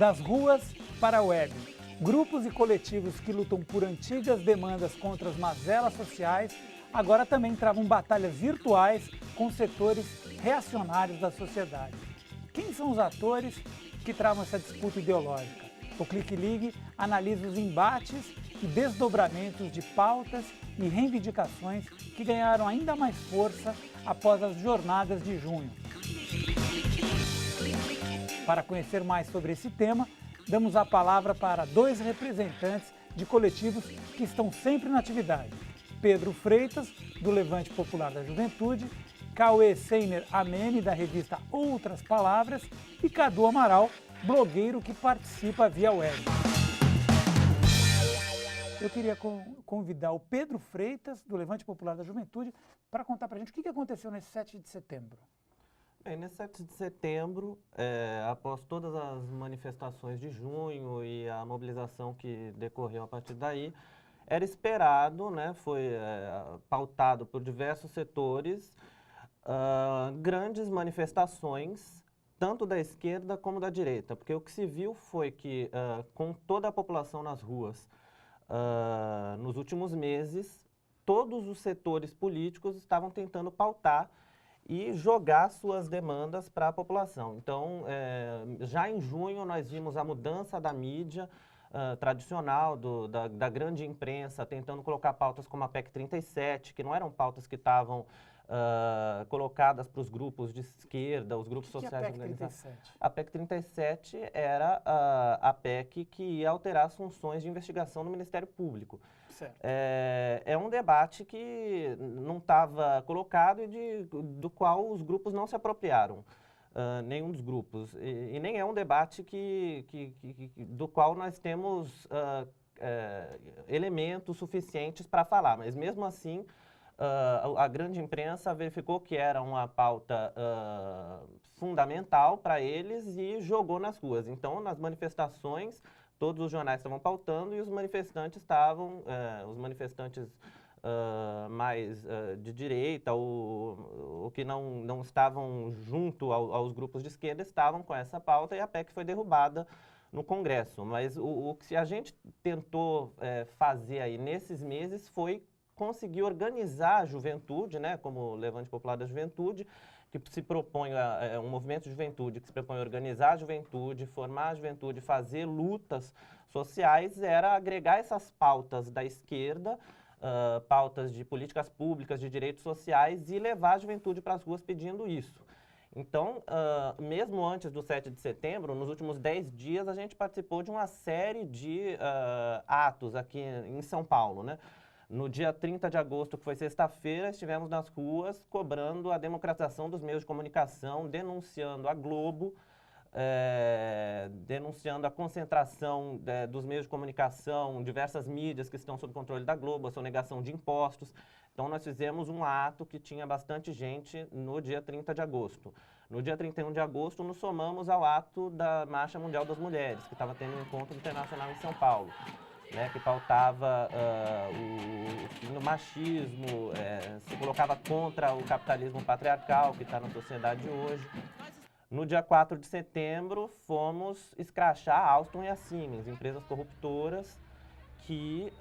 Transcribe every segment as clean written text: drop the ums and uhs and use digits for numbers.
Das ruas para a web. Grupos e coletivos que lutam por antigas demandas contra as mazelas sociais agora também travam batalhas virtuais com setores reacionários da sociedade. Quem são os atores que travam essa disputa ideológica? O Clique Ligue analisa os embates e desdobramentos de pautas e reivindicações que ganharam ainda mais força após as jornadas de junho. Para conhecer mais sobre esse tema, damos a palavra para dois representantes de coletivos que estão sempre na atividade. Pedro Freitas, do Levante Popular da Juventude, Cauê Seiner Amene, da revista Outras Palavras, e Cadu Amaral, blogueiro que participa via web. Eu queria convidar o Pedro Freitas, do Levante Popular da Juventude, para contar para a gente o que aconteceu nesse 7 de setembro. Bem, nesse 7 de setembro, após todas as manifestações de junho e a mobilização que decorreu a partir daí, era esperado, né, foi pautado por diversos setores, grandes manifestações, tanto da esquerda como da direita, porque o que se viu foi que, com toda a população nas ruas, nos últimos meses, todos os setores políticos estavam tentando pautar e jogar suas demandas para a população. Então, já em junho, nós vimos a mudança da mídia tradicional, da grande imprensa, tentando colocar pautas como a PEC 37, que não eram pautas que estavam colocadas para os grupos de esquerda, os grupos sociais organizados. A PEC 37 era a PEC que ia alterar as funções de investigação do Ministério Público. É um debate que não estava colocado e do qual os grupos não se apropriaram, nenhum dos grupos. E nem é um debate do qual nós temos elementos suficientes para falar, mas mesmo assim a grande imprensa verificou que era uma pauta fundamental para eles e jogou nas ruas. Então, nas manifestações, todos os jornais estavam pautando e os manifestantes mais de direita ou que não estavam junto aos grupos de esquerda estavam com essa pauta e a PEC foi derrubada no Congresso. Mas o que a gente tentou fazer aí nesses meses foi conseguir organizar a juventude, né, como o Levante Popular da Juventude, que se propõe, um movimento de juventude que se propõe a organizar a juventude, formar a juventude, fazer lutas sociais, era agregar essas pautas da esquerda, pautas de políticas públicas, de direitos sociais, e levar a juventude para as ruas pedindo isso. Então, mesmo antes do 7 de setembro, nos últimos 10 dias, a gente participou de uma série de atos aqui em São Paulo, né? No dia 30 de agosto, que foi sexta-feira, estivemos nas ruas cobrando a democratização dos meios de comunicação, denunciando a Globo, denunciando a concentração dos meios de comunicação, diversas mídias que estão sob controle da Globo, a sonegação de impostos. Então, nós fizemos um ato que tinha bastante gente no dia 30 de agosto. No dia 31 de agosto, nos somamos ao ato da Marcha Mundial das Mulheres, que estava tendo um encontro internacional em São Paulo, né, que pautava o fim do machismo, se colocava contra o capitalismo patriarcal que está na sociedade hoje. No dia 4 de setembro, fomos escrachar a Alstom e a Siemens, empresas corruptoras que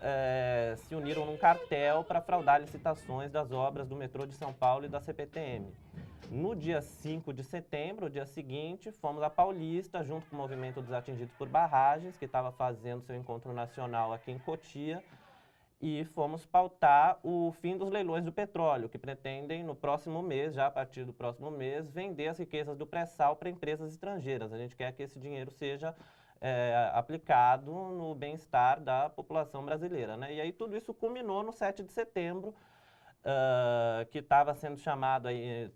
se uniram num cartel para fraudar licitações das obras do metrô de São Paulo e da CPTM. No dia 5 de setembro, o dia seguinte, fomos à Paulista, junto com o Movimento dos Atingidos por Barragens, que estava fazendo seu encontro nacional aqui em Cotia, e fomos pautar o fim dos leilões do petróleo, que pretendem, no próximo mês, já a partir do próximo mês, vender as riquezas do pré-sal para empresas estrangeiras. A gente quer que esse dinheiro seja aplicado no bem-estar da população brasileira, né? E aí tudo isso culminou no 7 de setembro, que estava sendo chamado aí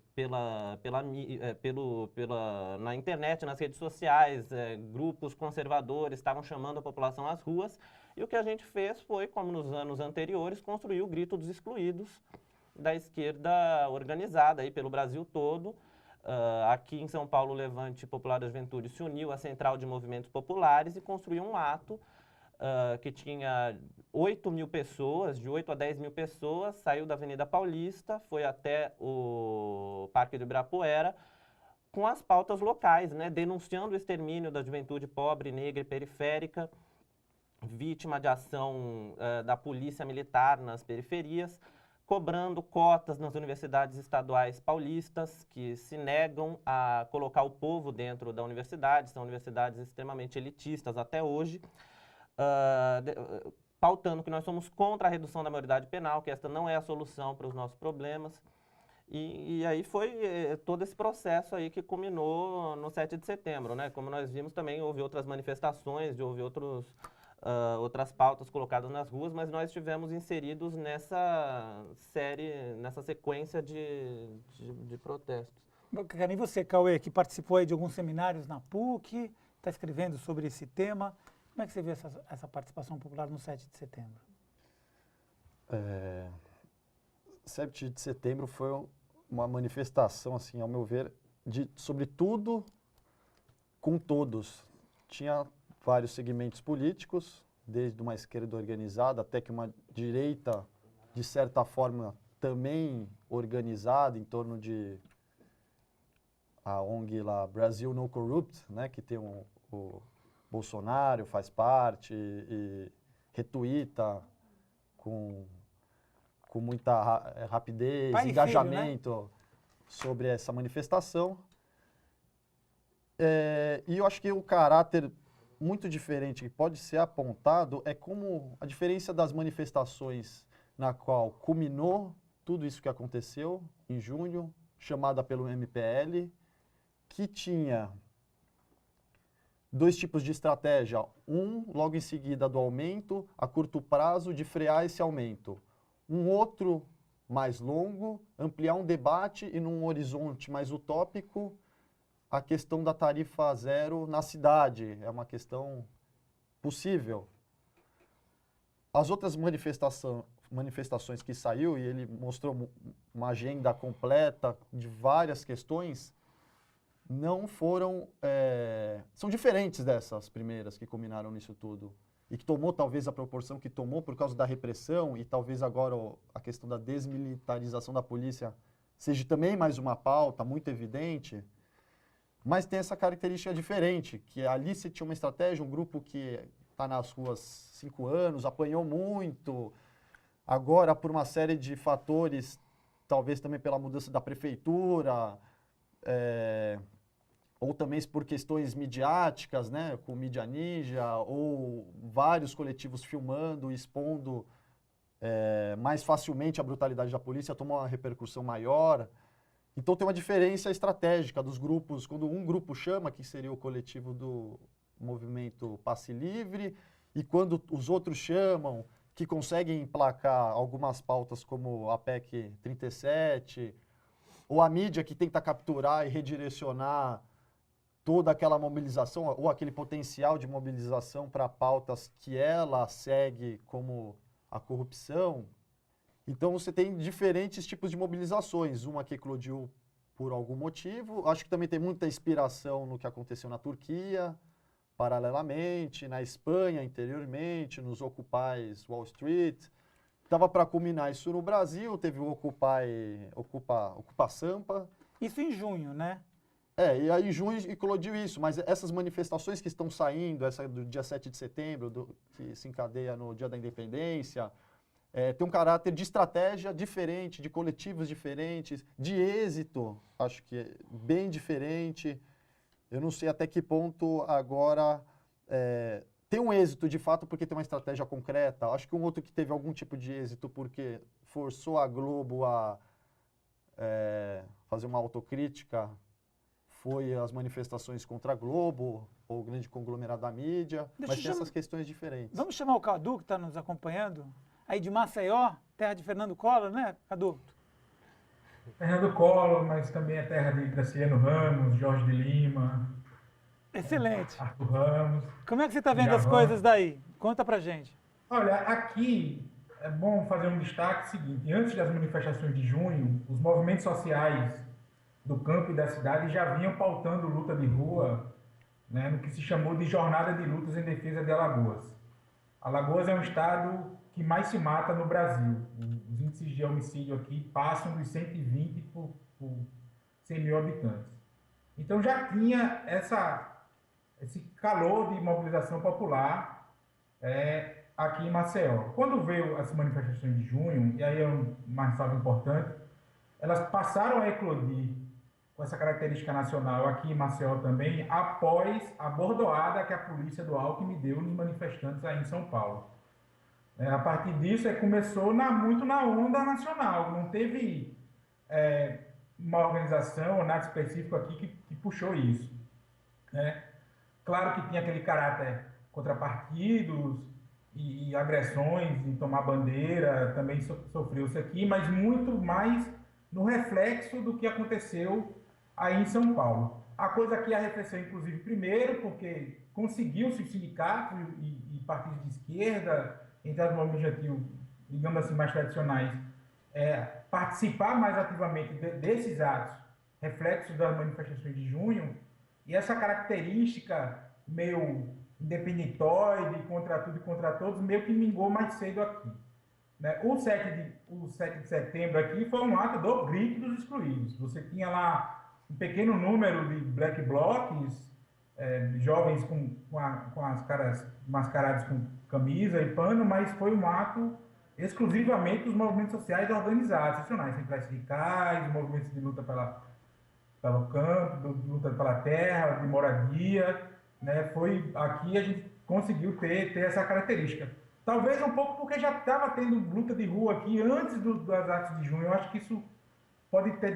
na internet, nas redes sociais, grupos conservadores estavam chamando a população às ruas, e o que a gente fez foi, como nos anos anteriores, construir o Grito dos Excluídos da esquerda organizada aí pelo Brasil todo. Aqui em São Paulo, o Levante Popular da Juventude se uniu à Central de Movimentos Populares e construiu um ato que tinha 8 mil pessoas, de 8 a 10 mil pessoas, saiu da Avenida Paulista, foi até o Parque do Ibirapuera, com as pautas locais, né? Denunciando o extermínio da juventude pobre, negra e periférica, vítima de ação da polícia militar nas periferias, cobrando cotas nas universidades estaduais paulistas, que se negam a colocar o povo dentro da universidade, são universidades extremamente elitistas até hoje, pautando que nós somos contra a redução da maioridade penal, que esta não é a solução para os nossos problemas. E aí foi todo esse processo aí que culminou no 7 de setembro, né? Como nós vimos também, houve outras manifestações, houve outras pautas colocadas nas ruas, mas nós estivemos inseridos nessa sequência de protestos. E você, Cauê, que participou aí de alguns seminários na PUC, está escrevendo sobre esse tema, como é que você vê essa participação popular no 7 de setembro? 7 de setembro foi uma manifestação, assim, ao meu ver, sobre tudo com todos. Tinha vários segmentos políticos, desde uma esquerda organizada até que uma direita, de certa forma, também organizada em torno de a ONG lá, Brasil No Corrupt, né, que tem o Bolsonaro, faz parte e retuita com muita rapidez, pai engajamento, filho, né? Sobre essa manifestação. E eu acho que o caráter muito diferente que pode ser apontado é como a diferença das manifestações na qual culminou tudo isso que aconteceu em junho, chamada pelo MPL, que tinha dois tipos de estratégia. Logo em seguida do aumento, a curto prazo, de frear esse aumento. Um outro mais longo, ampliar um debate e num horizonte mais utópico, a questão da tarifa zero na cidade. É uma questão possível. As outras manifestações que saiu, e ele mostrou uma agenda completa de várias questões, não foram... são diferentes dessas primeiras que culminaram nisso tudo. E que tomou talvez a proporção que tomou por causa da repressão e talvez agora a questão da desmilitarização da polícia seja também mais uma pauta muito evidente, mas tem essa característica diferente, que ali se tinha uma estratégia, um grupo que está nas ruas 5 anos, apanhou muito, agora por uma série de fatores, talvez também pela mudança da prefeitura, ou também por questões midiáticas, né, com Mídia Ninja, ou vários coletivos filmando, expondo mais facilmente a brutalidade da polícia, tomou uma repercussão maior. Então tem uma diferença estratégica dos grupos, quando um grupo chama, que seria o coletivo do movimento Passe Livre, e quando os outros chamam, que conseguem emplacar algumas pautas como a PEC 37, ou a mídia que tenta capturar e redirecionar toda aquela mobilização, ou aquele potencial de mobilização para pautas que ela segue, como a corrupção. Então você tem diferentes tipos de mobilizações, uma que eclodiu por algum motivo, acho que também tem muita inspiração no que aconteceu na Turquia, paralelamente, na Espanha anteriormente, nos Occupy Wall Street. Estava para culminar isso no Brasil, teve o Ocupa Sampa. Isso em junho, né? E aí em junho eclodiu isso, mas essas manifestações que estão saindo, essa do dia 7 de setembro, que se encadeia no Dia da Independência, tem um caráter de estratégia diferente, de coletivos diferentes, de êxito, acho que é bem diferente. Eu não sei até que ponto agora tem um êxito de fato porque tem uma estratégia concreta. Acho que um outro que teve algum tipo de êxito porque forçou a Globo a fazer uma autocrítica foi as manifestações contra a Globo, ou o grande conglomerado da mídia, mas tem essas questões diferentes. Vamos chamar o Cadu, que está nos acompanhando, aí de Maceió, terra de Fernando Collor, né, Cadu? Fernando Collor, mas também é terra de Graciliano Ramos, Jorge de Lima. Excelente. Arthur Ramos. Como é que você está vendo as coisas daí? Conta pra gente. Olha, aqui é bom fazer um destaque seguinte. Antes das manifestações de junho, os movimentos sociais do campo e da cidade já vinham pautando luta de rua, né, no que se chamou de Jornada de Lutas em Defesa de Alagoas. Alagoas é um estado que mais se mata no Brasil. Os índices de homicídio aqui passam dos 120 por 100 mil habitantes. Então já tinha esse calor de mobilização popular aqui em Maceió. Quando veio as manifestações de junho, e aí é uma ressalva importante, elas passaram a eclodir com essa característica nacional aqui em Maceió também, após a bordoada que a polícia do Alckmin deu nos manifestantes aí em São Paulo. A partir disso, começou muito na onda nacional, não teve uma organização ou nada específico aqui que puxou isso. Claro que tinha aquele caráter contra partidos e agressões, em tomar bandeira, também sofreu isso aqui, mas muito mais no reflexo do que aconteceu aí em São Paulo. A coisa aqui arrefeceu, inclusive, primeiro, porque conseguiu-se sindicatos e partidos de esquerda, entre as movimentos, digamos assim, mais tradicionais, participar mais ativamente desses atos, reflexos das manifestações de junho, e essa característica meio independentoide, contra tudo e contra todos, meio que mingou mais cedo aqui. O 7 de setembro aqui foi um ato do grito dos excluídos. Você tinha lá um pequeno número de black blocs, jovens com as caras mascarados com camisa e pano, mas foi um ato exclusivamente dos movimentos sociais organizados, nacionais, centrais sindicais, movimentos de luta pelo campo, de luta pela terra, de moradia. Foi aqui a gente conseguiu ter essa característica. Talvez um pouco porque já estava tendo luta de rua aqui antes das atos de junho. Eu acho que isso pode ter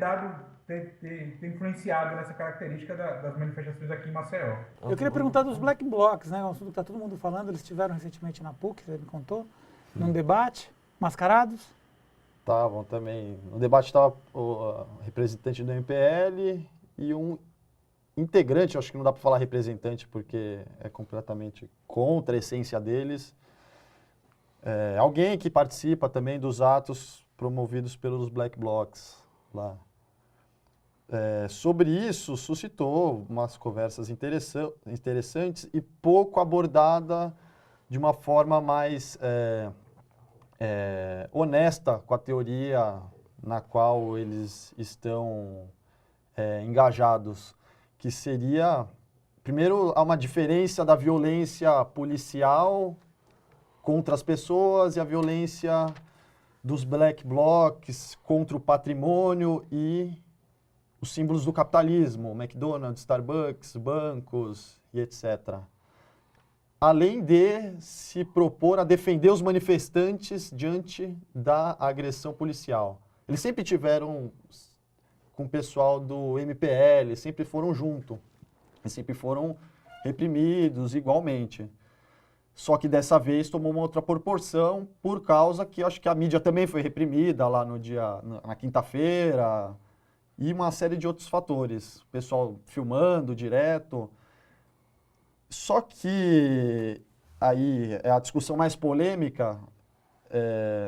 influenciado nessa característica das manifestações aqui em Maceió. Eu queria perguntar dos black blocs, né? Um assunto que está todo mundo falando, eles estiveram recentemente na PUC, você me contou, num debate, mascarados? Estavam também. No debate estava o representante do MPL e um integrante, acho que não dá para falar representante porque é completamente contra a essência deles. Alguém que participa também dos atos promovidos pelos black blocs lá. Sobre isso, suscitou umas conversas interessantes e pouco abordada de uma forma mais honesta com a teoria na qual eles estão engajados, que seria, primeiro, há uma diferença da violência policial contra as pessoas e a violência dos black blocs contra o patrimônio e os símbolos do capitalismo, McDonald's, Starbucks, bancos e etc. Além de se propor a defender os manifestantes diante da agressão policial. Eles sempre tiveram com o pessoal do MPL, sempre foram junto, e sempre foram reprimidos igualmente. Só que dessa vez tomou uma outra proporção por causa que acho que a mídia também foi reprimida lá na quinta-feira e uma série de outros fatores. O pessoal filmando direto. Só que aí a discussão mais polêmica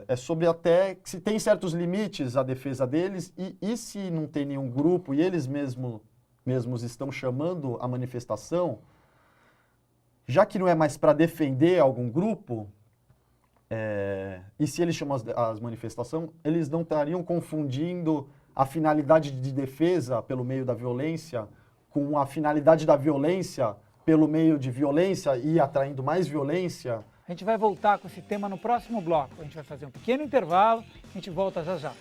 é sobre até que se tem certos limites à defesa deles e se não tem nenhum grupo e eles mesmos estão chamando a manifestação, já que não é mais para defender algum grupo, e se eles chamam as manifestações, eles não estariam confundindo a finalidade de defesa pelo meio da violência com a finalidade da violência pelo meio de violência e atraindo mais violência? A gente vai voltar com esse tema no próximo bloco. A gente vai fazer um pequeno intervalo, a gente volta já já.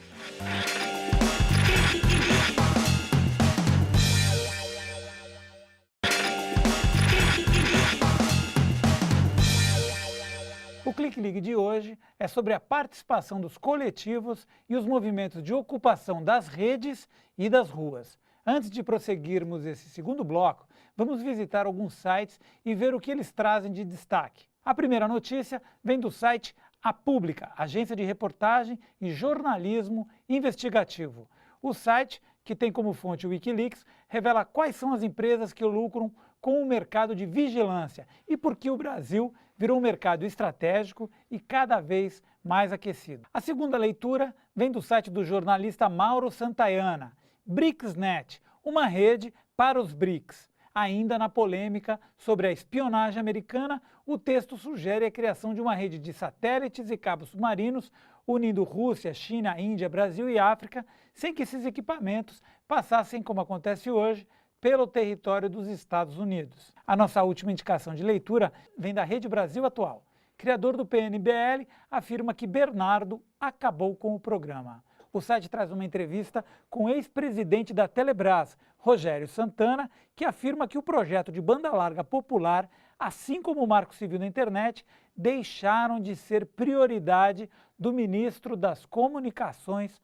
O Clique Ligue de hoje é sobre a participação dos coletivos e os movimentos de ocupação das redes e das ruas. Antes de prosseguirmos esse segundo bloco, vamos visitar alguns sites e ver o que eles trazem de destaque. A primeira notícia vem do site A Pública, agência de reportagem e jornalismo investigativo. O site, que tem como fonte o Wikileaks, revela quais são as empresas que lucram com o mercado de vigilância e por que o Brasil virou um mercado estratégico e cada vez mais aquecido. A segunda leitura vem do site do jornalista Mauro Santayana, BRICSnet, uma rede para os BRICS. Ainda na polêmica sobre a espionagem americana, o texto sugere a criação de uma rede de satélites e cabos submarinos unindo Rússia, China, Índia, Brasil e África, sem que esses equipamentos passassem, como acontece hoje, pelo território dos Estados Unidos. A nossa última indicação de leitura vem da Rede Brasil Atual. Criador do PNBL afirma que Bernardo acabou com o programa. O site traz uma entrevista com o ex-presidente da Telebrás, Rogério Santana, que afirma que o projeto de banda larga popular, assim como o Marco Civil da Internet, deixaram de ser prioridade do ministro das Comunicações,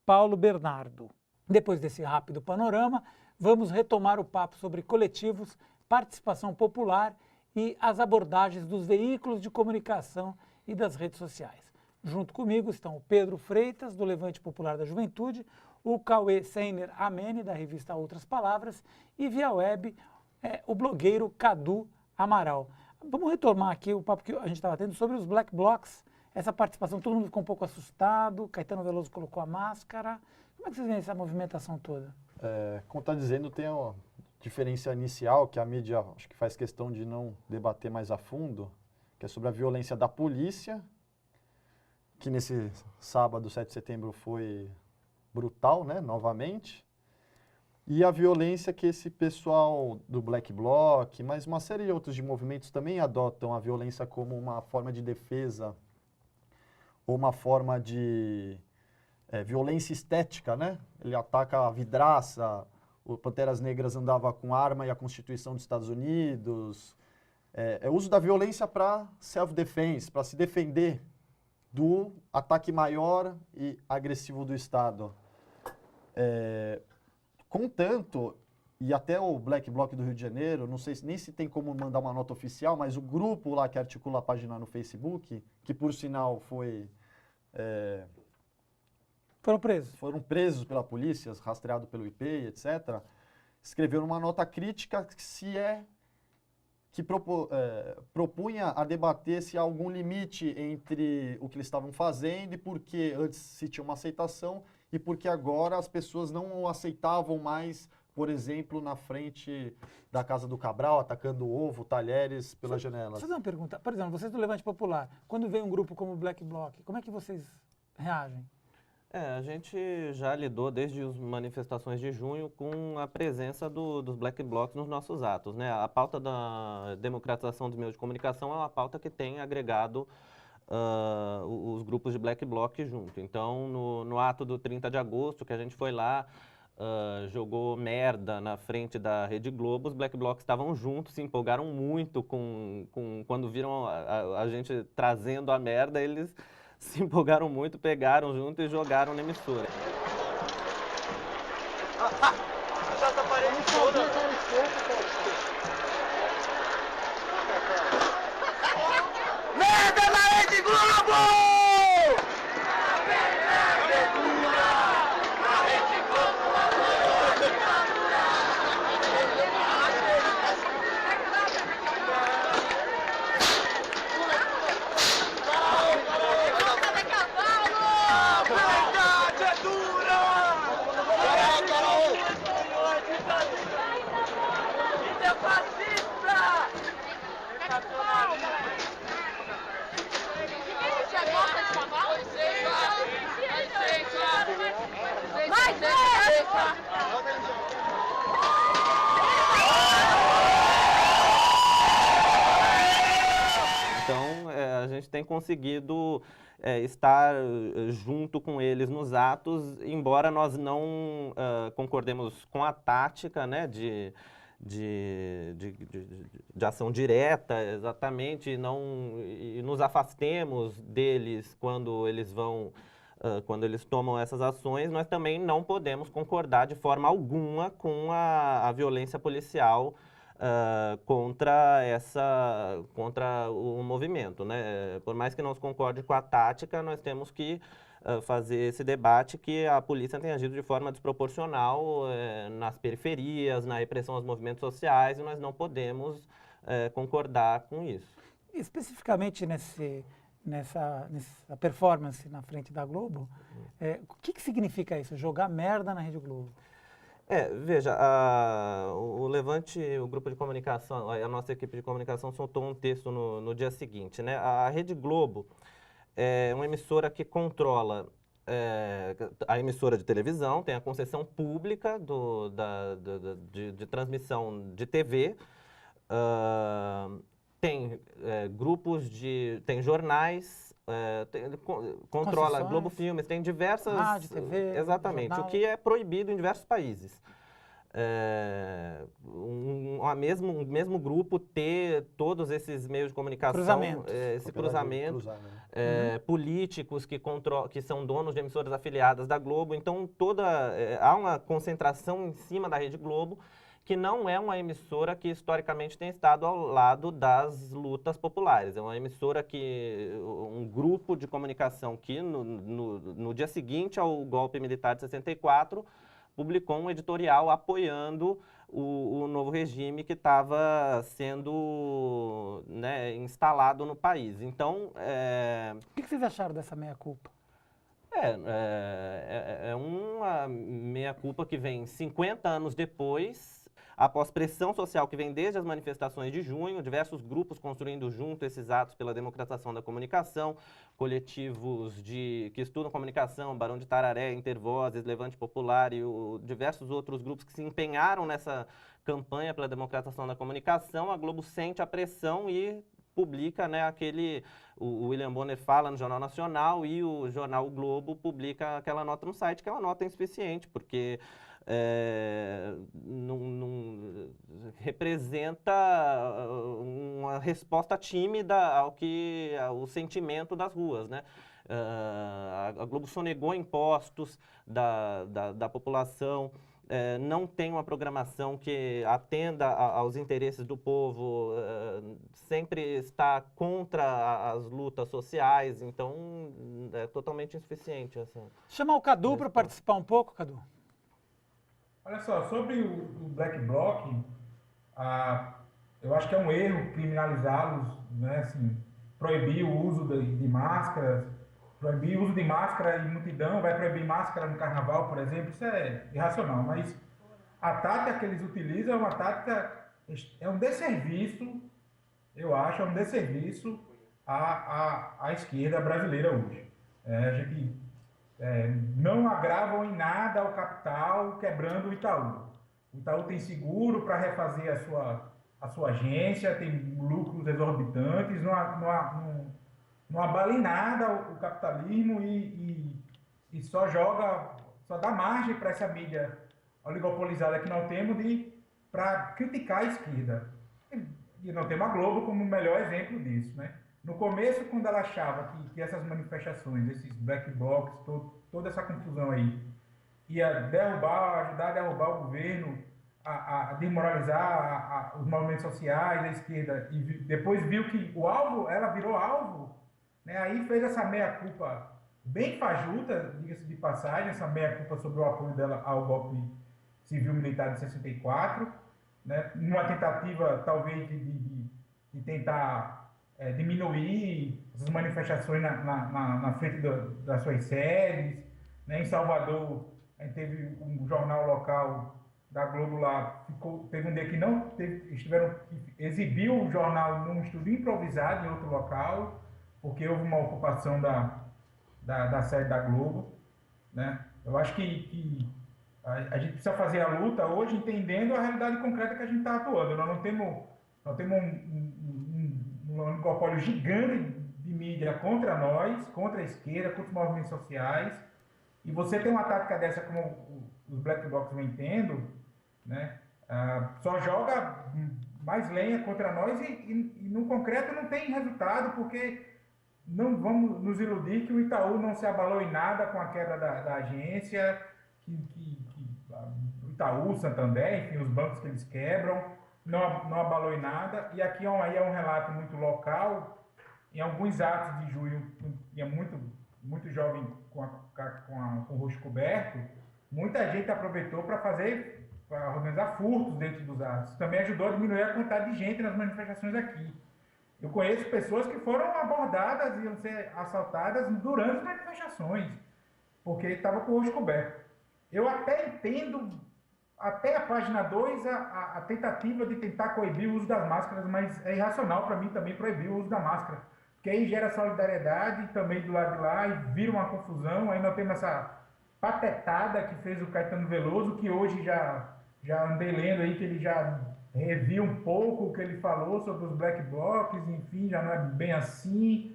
Paulo Bernardo. Depois desse rápido panorama, vamos retomar o papo sobre coletivos, participação popular e as abordagens dos veículos de comunicação e das redes sociais. Junto comigo estão o Pedro Freitas, do Levante Popular da Juventude, o Cauê Seiner Amene, da revista Outras Palavras, e via web o blogueiro Cadu Amaral. Vamos retomar aqui o papo que a gente estava tendo sobre os Black Blocs, essa participação, todo mundo ficou um pouco assustado, Caetano Veloso colocou a máscara. Como é que vocês veem essa movimentação toda? Como está dizendo, tem uma diferença inicial que a mídia acho que faz questão de não debater mais a fundo, que é sobre a violência da polícia, que nesse sábado, 7 de setembro, foi brutal, né, novamente, e a violência que esse pessoal do Black Bloc, mas uma série de outros de movimentos também adotam a violência como uma forma de defesa ou uma forma de violência estética, né? Ele ataca a vidraça, o Panteras Negras andava com arma e a Constituição dos Estados Unidos. É o uso da violência para self-defense, para se defender do ataque maior e agressivo do Estado. Contanto, e até o Black Bloc do Rio de Janeiro, não sei nem se tem como mandar uma nota oficial, mas o grupo lá que articula a página no Facebook, que por sinal foram presos pela polícia, rastreados pelo IP, etc., escreveu numa nota crítica que propunha a debater se há algum limite entre o que eles estavam fazendo e por que antes se tinha uma aceitação e porque agora as pessoas não o aceitavam mais, por exemplo, na frente da Casa do Cabral, atacando ovo, talheres pelas janelas. Deixa eu fazer uma pergunta. Por exemplo, vocês do Levante Popular, quando vem um grupo como o Black Bloc, como é que vocês reagem? A gente já lidou desde as manifestações de junho com a presença dos Black Blocs nos nossos atos, né? A pauta da democratização dos meios de comunicação é uma pauta que tem agregado os grupos de Black Bloc junto. Então, no ato do 30 de agosto, que a gente foi lá, jogou merda na frente da Rede Globo, os Black Blocs estavam juntos, se empolgaram muito quando viram a gente trazendo a merda, eles se empolgaram muito, pegaram junto e jogaram na emissora. Merda na Rede Globo! Então, a gente tem conseguido estar junto com eles nos atos, embora nós não concordemos com a tática, né, de ação direta, exatamente, e nos afastemos deles quando eles tomam essas ações, nós também não podemos concordar de forma alguma com a violência policial contra o movimento, né? Por mais que não se concorde com a tática, nós temos que fazer esse debate que a polícia tem agido de forma desproporcional nas periferias, na repressão aos movimentos sociais, e nós não podemos concordar com isso. Especificamente nessa performance na frente da Globo, o que significa isso, jogar merda na Rede Globo? Veja, o Levante, o grupo de comunicação, a nossa equipe de comunicação soltou um texto no dia seguinte, né? A Rede Globo é uma emissora que controla a emissora de televisão, tem a concessão pública de transmissão de TV, tem grupos tem jornais, controla Concessões. Globo Filmes, tem diversas... Rádio, TV, exatamente, jornal. o que é proibido em diversos países. O mesmo grupo ter todos esses meios de comunicação, Cruzamentos. esse cruzamento, políticos que são donos de emissoras afiliadas da Globo. Então, há uma concentração em cima da Rede Globo, que não é uma emissora que historicamente tem estado ao lado das lutas populares. É uma emissora um grupo de comunicação que no dia seguinte ao golpe militar de 64, publicou um editorial apoiando o novo regime que estava sendo, né, instalado no país. Então, O que vocês acharam dessa meia-culpa? é uma meia-culpa que vem 50 anos depois, após pressão social que vem desde as manifestações de junho, diversos grupos construindo junto esses atos pela democratização da comunicação, coletivos que estudam comunicação, Barão de Tararé, Intervozes, Levante Popular e diversos outros grupos que se empenharam nessa campanha pela democratização da comunicação. A Globo sente a pressão e publica, né, o William Bonner fala no Jornal Nacional e o jornal o Globo publica aquela nota no site, que é uma nota insuficiente, porque não representa uma resposta tímida ao sentimento das ruas, né? A Globo sonegou impostos da população, não tem uma programação que atenda aos interesses do povo, sempre está contra as lutas sociais, então é totalmente insuficiente. Chamar o Cadu para participar um pouco, Cadu. Olha só, sobre o Black Bloc, eu acho que é um erro criminalizá-los, né, assim, proibir o uso de máscaras, proibir o uso de máscara em multidão, vai proibir máscara no carnaval, por exemplo, isso é irracional, mas a tática que eles utilizam é uma tática, é um desserviço, eu acho, é um desserviço à esquerda brasileira hoje. A gente não agravam em nada o capital quebrando o Itaú. O Itaú tem seguro para refazer a sua agência, tem lucros exorbitantes, não abala em nada o capitalismo e só dá margem para essa mídia oligopolizada que nós temos para criticar a esquerda. E nós temos a Globo como o melhor exemplo disso, né? No começo, quando ela achava que essas manifestações, esses black blocs, toda essa confusão aí, ia ajudar a derrubar o governo, a desmoralizar os movimentos sociais, a esquerda, e depois viu que ela virou alvo, né? Aí fez essa meia-culpa bem fajuta, diga-se de passagem, essa meia-culpa sobre o apoio dela ao golpe civil-militar de 64, né? Numa tentativa, talvez, de tentar diminuir essas manifestações na frente das suas sedes, né? Em Salvador, a gente teve um jornal local da Globo lá, teve um dia que eles tiveram que exibir o jornal num estúdio improvisado em outro local, porque houve uma ocupação da sede da Globo, né? Eu acho que a gente precisa fazer a luta hoje entendendo a realidade concreta que a gente está atuando. Nós temos um monopólio gigante de mídia contra nós, contra a esquerda, contra os movimentos sociais, e você tem uma tática dessa como os black blocs vem tendo, né? Só joga mais lenha contra nós e no concreto não tem resultado, porque não vamos nos iludir que o Itaú não se abalou em nada com a quebra da agência, o Itaú, Santander, enfim, os bancos que eles quebram, não abalou em nada. E aqui aí é um relato muito local. Em alguns atos de junho, tinha muito jovem com o rosto coberto, muita gente aproveitou para organizar furtos dentro dos atos. Também ajudou a diminuir a quantidade de gente nas manifestações aqui. Eu conheço pessoas que foram abordadas e iam ser assaltadas durante as manifestações, porque estava com o rosto coberto. Eu até entendo, até a página 2, a tentativa de tentar coibir o uso das máscaras, mas é irracional para mim também proibir o uso da máscara. que aí gera solidariedade também do lado de lá e vira uma confusão. Aí nós temos essa patetada que fez o Caetano Veloso, que hoje já andei lendo aí que ele já reviu um pouco o que ele falou sobre os black blocs, enfim, já não é bem assim.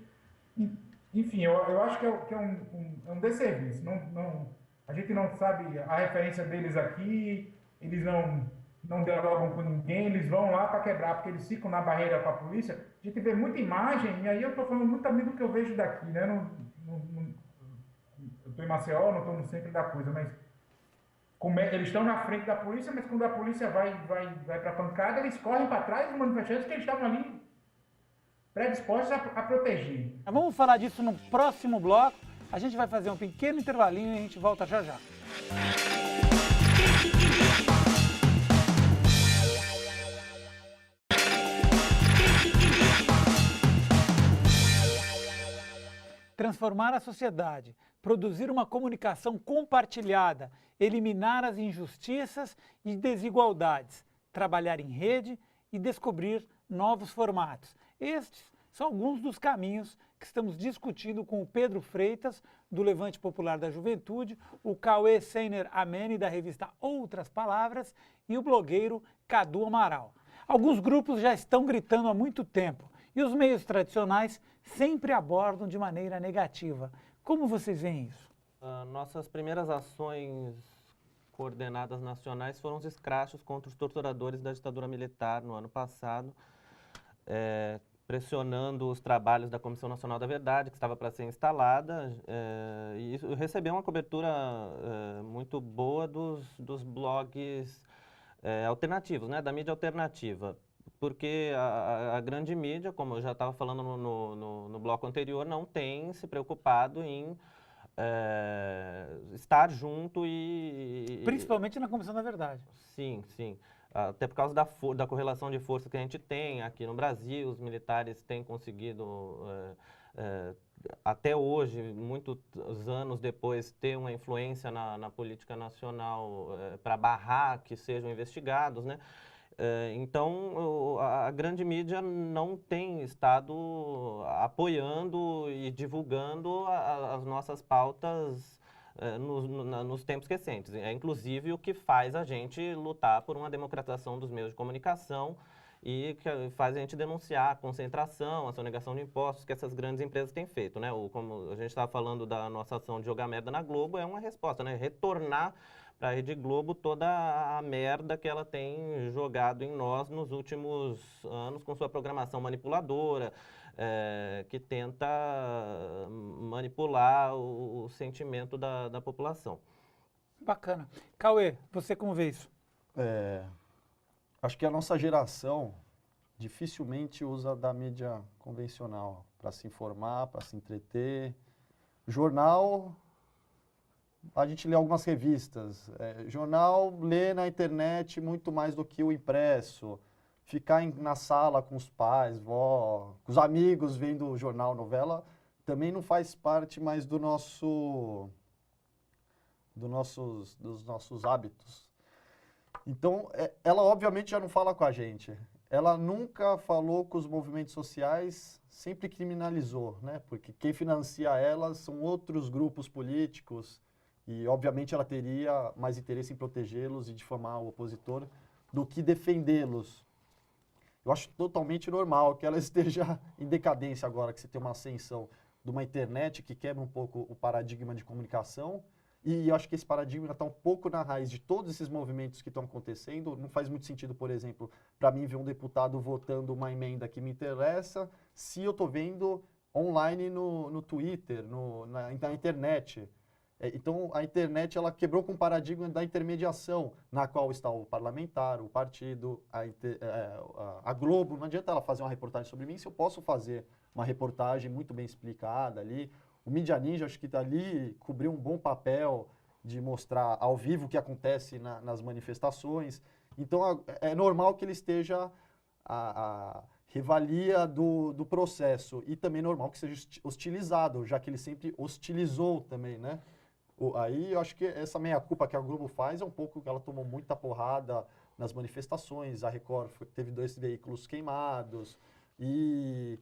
Enfim, eu acho que é um desserviço. A gente não sabe a referência deles aqui, eles não dialogam com ninguém, eles vão lá para quebrar, porque eles ficam na barreira com a polícia. A gente vê muita imagem, e aí eu estou falando muito também do que eu vejo daqui, né? Eu estou em Maceió, não estou no centro da coisa, mas eles estão na frente da polícia, mas quando a polícia vai para a pancada, eles correm para trás dos manifestantes que eles estavam ali predispostos a proteger. Vamos falar disso no próximo bloco. A gente vai fazer um pequeno intervalinho e a gente volta já já. Transformar a sociedade, produzir uma comunicação compartilhada, eliminar as injustiças e desigualdades, trabalhar em rede e descobrir novos formatos. Estes são alguns dos caminhos que estamos discutindo com o Pedro Freitas, do Levante Popular da Juventude, o Cauê Seiner Ameni, da revista Outras Palavras, e o blogueiro Cadu Amaral. Alguns grupos já estão gritando há muito tempo, e os meios tradicionais sempre abordam de maneira negativa. Como vocês veem isso? Nossas primeiras ações coordenadas nacionais foram os escrachos contra os torturadores da ditadura militar no ano passado, pressionando os trabalhos da Comissão Nacional da Verdade, que estava para ser instalada, e isso recebeu uma cobertura muito boa dos blogs alternativos, né, da mídia alternativa. Porque a grande mídia, como eu já estava falando no bloco anterior, não tem se preocupado em estar junto e... Principalmente na Comissão da Verdade. Sim, sim. Até por causa da correlação de força que a gente tem aqui no Brasil, os militares têm conseguido, até hoje, muitos anos depois, ter uma influência na política nacional para barrar que sejam investigados, né? Então, a grande mídia não tem estado apoiando e divulgando as nossas pautas nos tempos recentes. É inclusive o que faz a gente lutar por uma democratização dos meios de comunicação e que faz a gente denunciar a concentração, a sonegação de impostos que essas grandes empresas têm feito, né? Como a gente estava falando da nossa ação de jogar merda na Globo, é uma resposta, né? Retornar para a Rede Globo toda a merda que ela tem jogado em nós nos últimos anos com sua programação manipuladora, que tenta manipular o sentimento da população. Bacana. Cauê, você como vê isso? Acho que a nossa geração dificilmente usa da mídia convencional para se informar, para se entreter. Jornal... A gente lê algumas revistas, jornal lê na internet muito mais do que o impresso, ficar na sala com os pais, vó, com os amigos vendo jornal, novela, também não faz parte mais dos nossos hábitos. Então, ela obviamente já não fala com a gente, ela nunca falou com os movimentos sociais, sempre criminalizou, né? Porque quem financia elas são outros grupos políticos. E, obviamente, ela teria mais interesse em protegê-los e difamar o opositor do que defendê-los. Eu acho totalmente normal que ela esteja em decadência agora, que você tem uma ascensão de uma internet que quebra um pouco o paradigma de comunicação. E eu acho que esse paradigma está um pouco na raiz de todos esses movimentos que estão acontecendo. Não faz muito sentido, por exemplo, para mim ver um deputado votando uma emenda que me interessa se eu estou vendo online no Twitter, na internet. Então, a internet ela quebrou com o paradigma da intermediação, na qual está o parlamentar, o partido, a Globo. Não adianta ela fazer uma reportagem sobre mim se eu posso fazer uma reportagem muito bem explicada ali. O Mídia Ninja, acho que ali cobriu um bom papel de mostrar ao vivo o que acontece nas manifestações. Então, é normal que ele esteja a revalia do processo e também normal que seja hostilizado, já que ele sempre hostilizou também, né? Aí eu acho que essa meia-culpa que a Globo faz é um pouco que ela tomou muita porrada nas manifestações, a Record teve 2 veículos queimados, e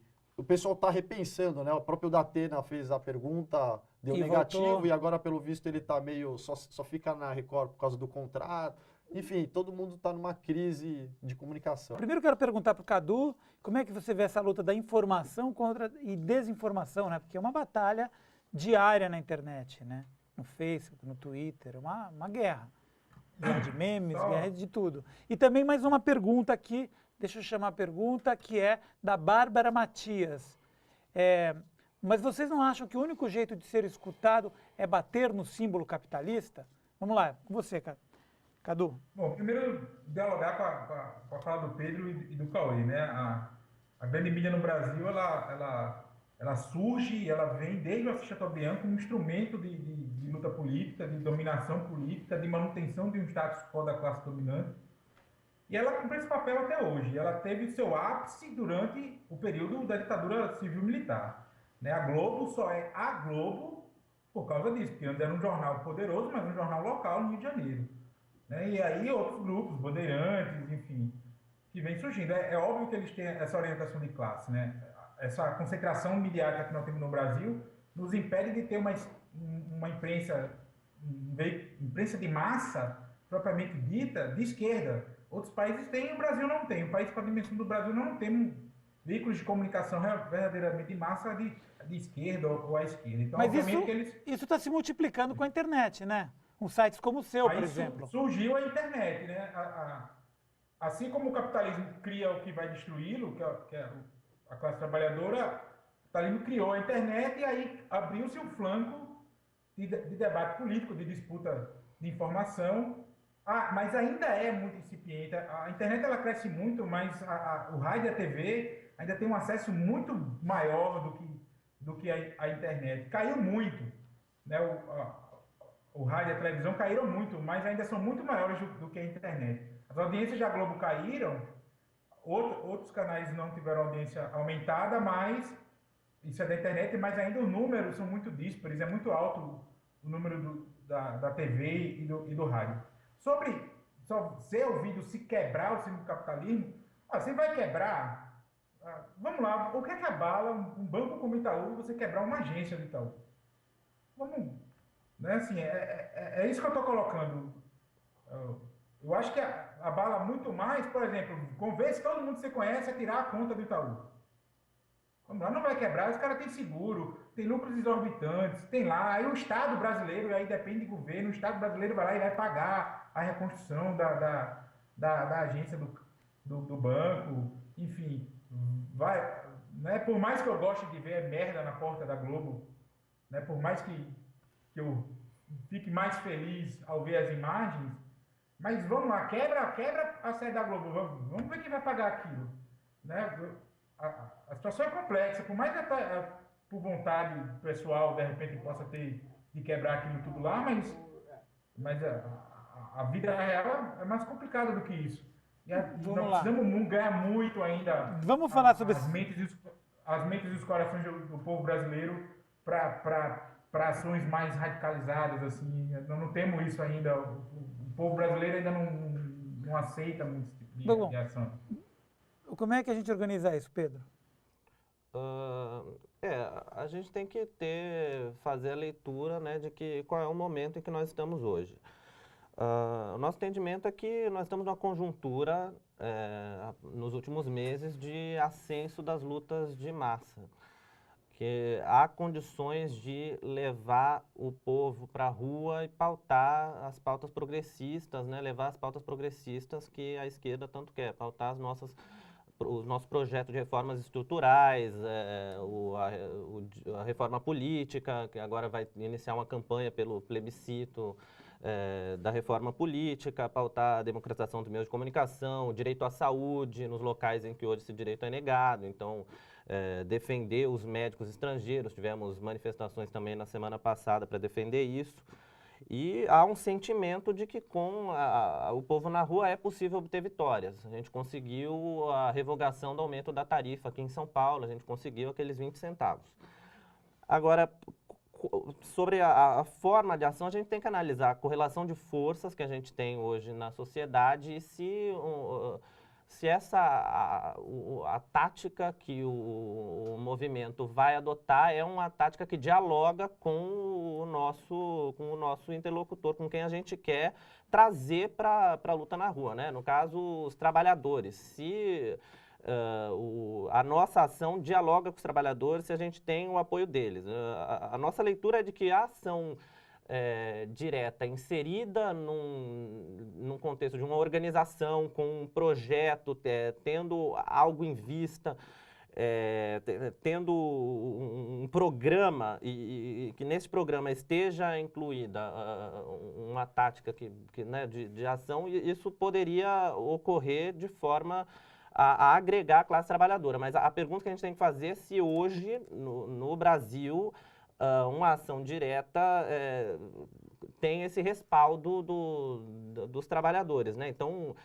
pessoal está repensando, né? O próprio Datena fez a pergunta, deu E negativo, voltou. e agora, pelo visto, ele está meio... Só fica na Record por causa do contrato. Enfim, todo mundo está numa crise de comunicação. Primeiro eu quero perguntar para o Cadu, como é que você vê essa luta da informação contra e desinformação, né? Porque é uma batalha diária na internet, né? No Facebook, no Twitter, uma guerra. Guerra de memes, guerra de tudo. E também mais uma pergunta aqui, deixa eu chamar a pergunta, que é da Bárbara Matias. Mas vocês não acham que o único jeito de ser escutado é bater no símbolo capitalista? Vamos lá, com você, Cadu. Bom, primeiro, dialogar com a fala do Pedro e do Cauê, né? A grande mídia no Brasil, ela surge, ela vem desde o Assis Chateaubriand como instrumento de luta política, de dominação política, de manutenção de um status quo da classe dominante. E ela cumpre esse papel até hoje. Ela teve seu ápice durante o período da ditadura civil-militar, né? A Globo só é a Globo por causa disso, porque antes era um jornal poderoso, mas um jornal local no Rio de Janeiro, né? E aí outros grupos, Bandeirantes, enfim, que vem surgindo. É óbvio que eles têm essa orientação de classe, né? Essa concentração midiática que nós temos no Brasil nos impede de ter uma imprensa de massa, propriamente dita, de esquerda. Outros países têm, o Brasil não tem. O país com a dimensão do Brasil não tem veículos de comunicação verdadeiramente de massa de esquerda ou à esquerda. Então, Mas obviamente isso está se multiplicando com a internet, né? Com sites como o seu, por aí exemplo. surgiu a internet, né? Assim como o capitalismo cria o que vai destruí-lo, que é a classe trabalhadora, o capitalismo criou a internet e aí abriu-se um flanco de debate político, de disputa de informação. Mas ainda é muito incipiente. A internet ela cresce muito, mas o rádio e a TV ainda tem um acesso muito maior do que a internet. Caiu muito, né? O rádio e a televisão caíram muito, mas ainda são muito maiores do que a internet. As audiências da Globo caíram, outros canais não tiveram audiência aumentada, mas isso é da internet, mas ainda os números são muito díspares, é muito alto o número da TV e do rádio. Sobre ser ouvido se quebrar o símbolo do capitalismo, você vai quebrar, vamos lá, o que é que abala um banco como Itaú você quebrar uma agência do Itaú? Vamos, né, assim, é isso que eu estou colocando. Eu acho que abala muito mais, por exemplo, convence todo mundo que você conhece a tirar a conta do Itaú. Vamos lá, não vai quebrar, os caras têm seguro, tem lucros exorbitantes, tem lá, aí o Estado brasileiro, aí depende do governo, o Estado brasileiro vai lá e vai pagar a reconstrução da agência do banco, enfim, vai, né, por mais que eu goste de ver merda na porta da Globo, né, por mais que eu fique mais feliz ao ver as imagens, mas vamos lá, quebra a sede da Globo, vamos ver quem vai pagar aquilo, né? A situação é complexa, por mais que por vontade pessoal, de repente, possa ter de quebrar aquilo tudo lá, mas a vida real é mais complicada do que isso. E nós precisamos ganhar muito ainda. Vamos falar sobre as mentes e os corações do povo brasileiro para ações mais radicalizadas, assim. Nós não temos isso ainda. O povo brasileiro ainda não aceita muito esse tipo de ação. Como é que a gente organiza isso, Pedro? A gente tem que fazer a leitura, né, de qual é o momento em que nós estamos hoje. O nosso entendimento é que nós estamos numa conjuntura, nos últimos meses, de ascenso das lutas de massa. Que há condições de levar o povo para a rua e pautar as pautas progressistas, né, levar as pautas progressistas que a esquerda tanto quer, pautar os nossos projetos de reformas estruturais, a reforma política, que agora vai iniciar uma campanha pelo plebiscito da reforma política, pautar a democratização dos meios de comunicação, o direito à saúde nos locais em que hoje esse direito é negado. Então, defender os médicos estrangeiros, tivemos manifestações também na semana passada para defender isso. E há um sentimento de que com o povo na rua é possível obter vitórias. A gente conseguiu a revogação do aumento da tarifa aqui em São Paulo, a gente conseguiu aqueles 20 centavos. Agora, sobre a forma de ação, a gente tem que analisar a correlação de forças que a gente tem hoje na sociedade e se a tática que o movimento vai adotar é uma tática que dialoga com o nosso interlocutor, com quem a gente quer trazer para a luta na rua, né? No caso, os trabalhadores. Se a nossa ação dialoga com os trabalhadores, se a gente tem o apoio deles. A nossa leitura é de que a ação direta, inserida num contexto de uma organização, com um projeto, tendo algo em vista, tendo um programa, e que nesse programa esteja incluída uma tática né, de ação, e isso poderia ocorrer de forma a agregar a classe trabalhadora. Mas a pergunta que a gente tem que fazer é se hoje, no Brasil, uma ação direta tem esse respaldo dos trabalhadores, né? Então,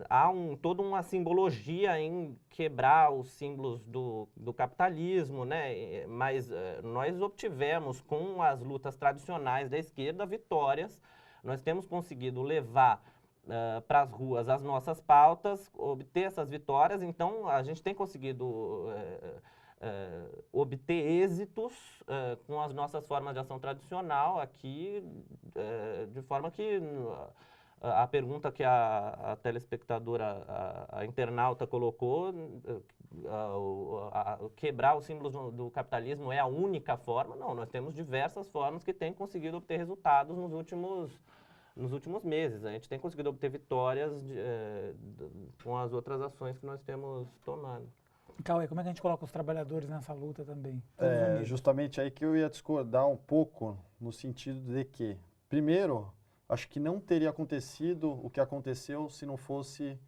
há toda uma simbologia em quebrar os símbolos do capitalismo, né? Mas nós obtivemos, com as lutas tradicionais da esquerda, vitórias. Nós temos conseguido levar para as ruas as nossas pautas, obter essas vitórias. Então, a gente tem conseguido obter êxitos com as nossas formas de ação tradicional aqui, de forma que a pergunta que a telespectadora, a internauta colocou, quebrar os símbolos do capitalismo é a única forma? Não, nós temos diversas formas que têm conseguido obter resultados nos últimos meses. A gente tem conseguido obter vitórias com as outras ações que nós temos tomado. Cauê, como é que a gente coloca os trabalhadores nessa luta também? Justamente aí que eu ia discordar um pouco, no sentido de que, primeiro, acho que não teria acontecido o que aconteceu se não fosse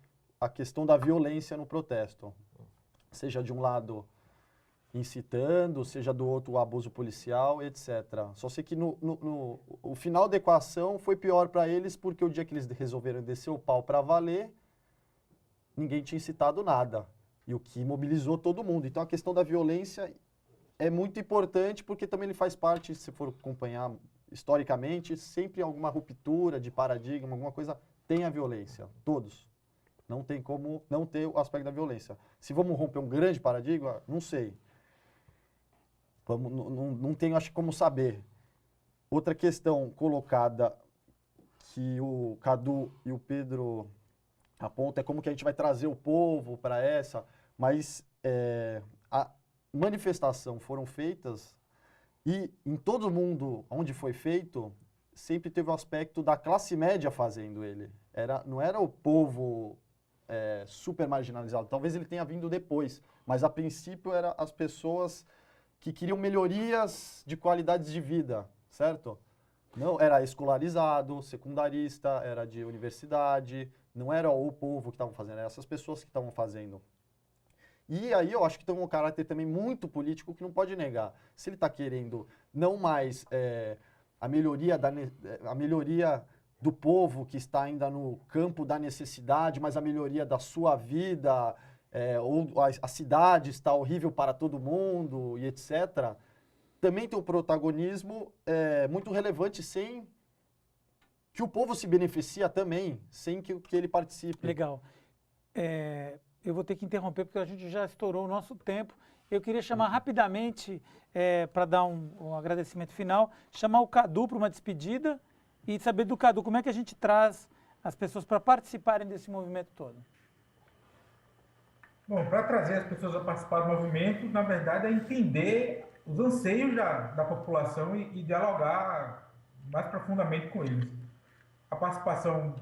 a questão da violência no protesto. Seja de um lado incitando, seja do outro o abuso policial, etc. Só sei que o final da equação foi pior para eles, porque o dia que eles resolveram descer o pau para valer, ninguém tinha incitado nada. E o que mobilizou todo mundo. Então a questão da violência é muito importante, porque também ele faz parte, se for acompanhar historicamente, sempre alguma ruptura de paradigma, alguma coisa, tem a violência. Todos. Não tem como não ter o aspecto da violência. Se vamos romper um grande paradigma, não sei. Não tenho, acho, como saber. Outra questão colocada que o Cadu e o Pedro apontam é como que a gente vai trazer o povo para essa, mas a manifestação foram feitas e em todo mundo onde foi feito, sempre teve o aspecto da classe média fazendo ele. Não era o povo super marginalizado, talvez ele tenha vindo depois, mas a princípio eram as pessoas que queriam melhorias de qualidades de vida, certo? Não era escolarizado, secundarista, era de universidade, não era o povo que estavam fazendo, eram essas pessoas que estavam fazendo. E aí eu acho que tem um caráter também muito político que não pode negar. Se ele está querendo não mais a melhoria do povo que está ainda no campo da necessidade, mas a melhoria da sua vida, ou a cidade está horrível para todo mundo e etc., também tem um protagonismo muito relevante sem que o povo se beneficia também, sem que ele participe. Legal. Eu vou ter que interromper porque a gente já estourou o nosso tempo. Eu queria chamar rapidamente, para dar um agradecimento final, chamar o Cadu para uma despedida e saber do Cadu como é que a gente traz as pessoas para participarem desse movimento todo. Bom, para trazer as pessoas a participar do movimento, na verdade, é entender os anseios da população e dialogar mais profundamente com eles. A participação,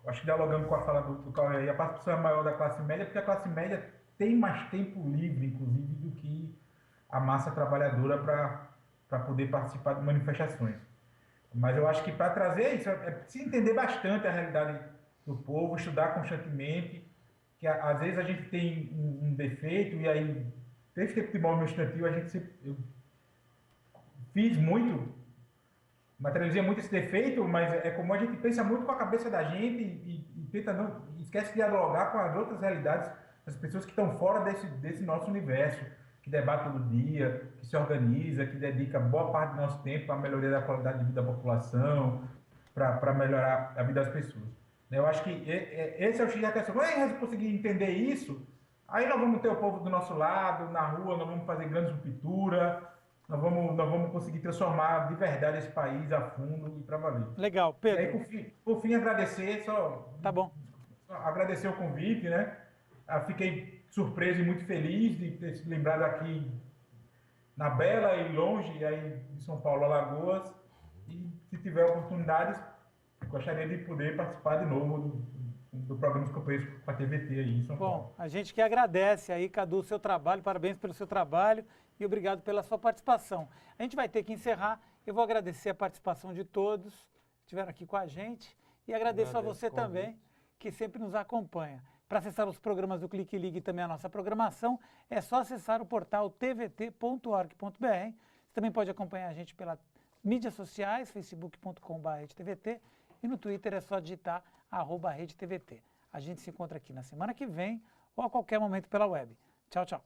acho que dialogando com a fala do Cauê aí, a participação é maior da classe média, porque a classe média tem mais tempo livre, inclusive, do que a massa trabalhadora para poder participar de manifestações. Mas eu acho que para trazer isso, é preciso entender bastante a realidade do povo, estudar constantemente, que às vezes a gente tem um defeito, e aí, desse tipo de movimento estudantil, eu fiz muito, materializei muito esse defeito, mas é como a gente pensa muito com a cabeça da gente e tenta esquece de dialogar com as outras realidades, as pessoas que estão fora desse nosso universo, que debate todo dia, que se organiza, que dedica boa parte do nosso tempo para a melhoria da qualidade de vida da população, para melhorar a vida das pessoas. Eu acho que esse é o X da questão. Quando a gente conseguir entender isso, aí nós vamos ter o povo do nosso lado, na rua, nós vamos fazer grandes rupturas, nós vamos conseguir transformar de verdade esse país a fundo e para valer. Legal, E aí, Pedro. por fim, agradecer, Tá bom. agradecer o convite, né? Fiquei surpreso e muito feliz de ter se lembrado aqui na Bela e longe, aí de São Paulo, Alagoas. E se tiver oportunidades, gostaria de poder participar de novo do programa dos companheiros com a TVT aí em São Paulo. Bom, a gente que agradece aí, Cadu, o seu trabalho, parabéns pelo seu trabalho e obrigado pela sua participação. A gente vai ter que encerrar, eu vou agradecer a participação de todos que estiveram aqui com a gente e agradeço a você também, que sempre nos acompanha. Para acessar os programas do Clique Ligue e também a nossa programação, é só acessar o portal tvt.org.br. Você também pode acompanhar a gente pelas mídias sociais, facebook.com/RedeTVT, e no Twitter é só digitar @RedeTVT. A gente se encontra aqui na semana que vem ou a qualquer momento pela web. Tchau, tchau.